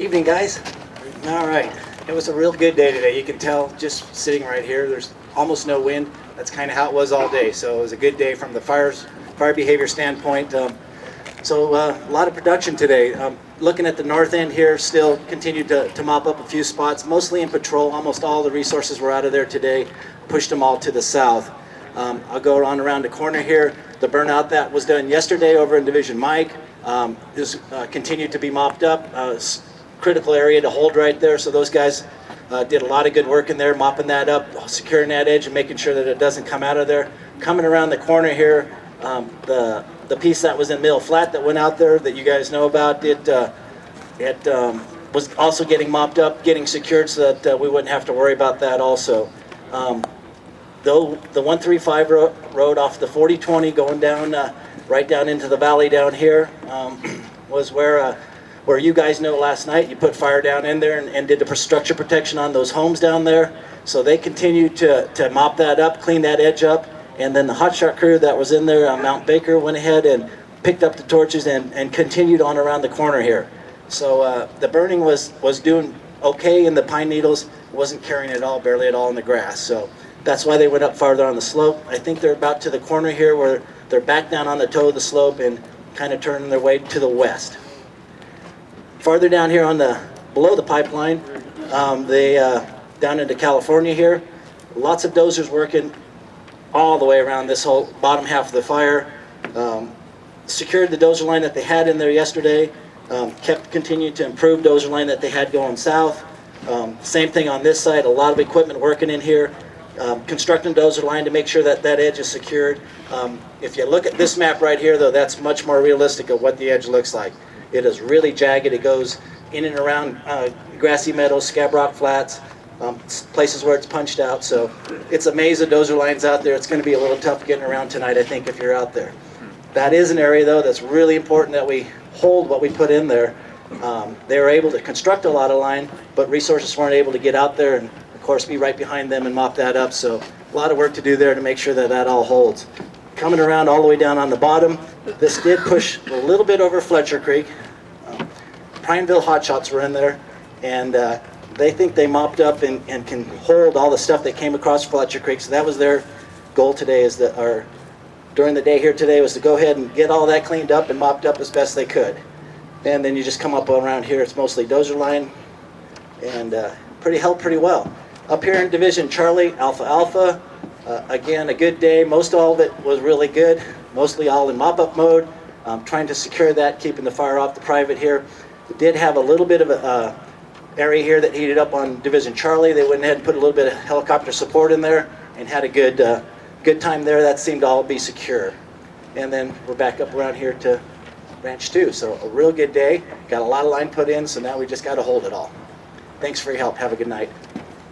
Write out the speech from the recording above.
Evening, guys. All right. It was a real good day today. You can tell just sitting right here, there's almost no wind. That's kind of how it was all day. So it was a good day from the fire behavior standpoint. So a lot of production today. Looking at the north end here, still continued to mop up a few spots, mostly in patrol. Almost all the resources were out of there today. Pushed them all to the south. I'll go around the corner here. The burnout that was done yesterday over in Division Mike is continued to be mopped up. Critical area to hold right there, so those guys did a lot of good work in there, mopping that up, securing that edge and making sure that it doesn't come out of there. Coming around the corner here, the piece that was in Mill Flat that went out there that you guys know about, it was also getting mopped up, getting secured so that we wouldn't have to worry about that also. Though the 135 road off the 4020 going down, right down into the valley down here, was where you guys know last night you put fire down in there and did the structure protection on those homes down there. So they continued to mop that up, clean that edge up, and then the hotshot crew that was in there on Mount Baker went ahead and picked up the torches and continued on around the corner here. So the burning was doing okay in the pine needles, wasn't carrying at all, barely at all in the grass. So that's why they went up farther on the slope. I think they're about to the corner here where they're back down on the toe of the slope and kind of turning their way to the west. Farther down here on below the pipeline, down into California here, lots of dozers working all the way around this whole bottom half of the fire. Secured the dozer line that they had in there yesterday, continued to improve dozer line that they had going south. Same thing on this side, a lot of equipment working in here, constructing dozer line to make sure that that edge is secured. If you look at this map right here though, that's much more realistic of what the edge looks like. It is really jagged. It goes in and around grassy meadows, scab rock flats, places where it's punched out. So it's a maze of dozer lines out there. It's going to be a little tough getting around tonight, I think, if you're out there. That is an area, though, that's really important that we hold what we put in there. They were able to construct a lot of line, but resources weren't able to get out there and, of course, be right behind them and mop that up. So a lot of work to do there to make sure that that all holds. Coming around all the way down on the bottom, this did push a little bit over Fletcher Creek. Prineville hotshots were in there, and they think they mopped up and can hold all the stuff that came across Fletcher Creek. So that was their goal today, during the day here today, was to go ahead and get all that cleaned up and mopped up as best they could. And then you just come up around here, it's mostly dozer line, and held pretty well. Up here in Division Charlie, Alpha Alpha, again, a good day. Most all of it was really good, mostly all in mop-up mode, trying to secure that, keeping the fire off the private here. It did have a little bit of a area here that heated up on Division Charlie. They went ahead and put a little bit of helicopter support in there and had a good time there. That seemed to all be secure. And then we're back up around here to Ranch 2. So a real good day. Got a lot of line put in, so now we just got to hold it all. Thanks for your help. Have a good night.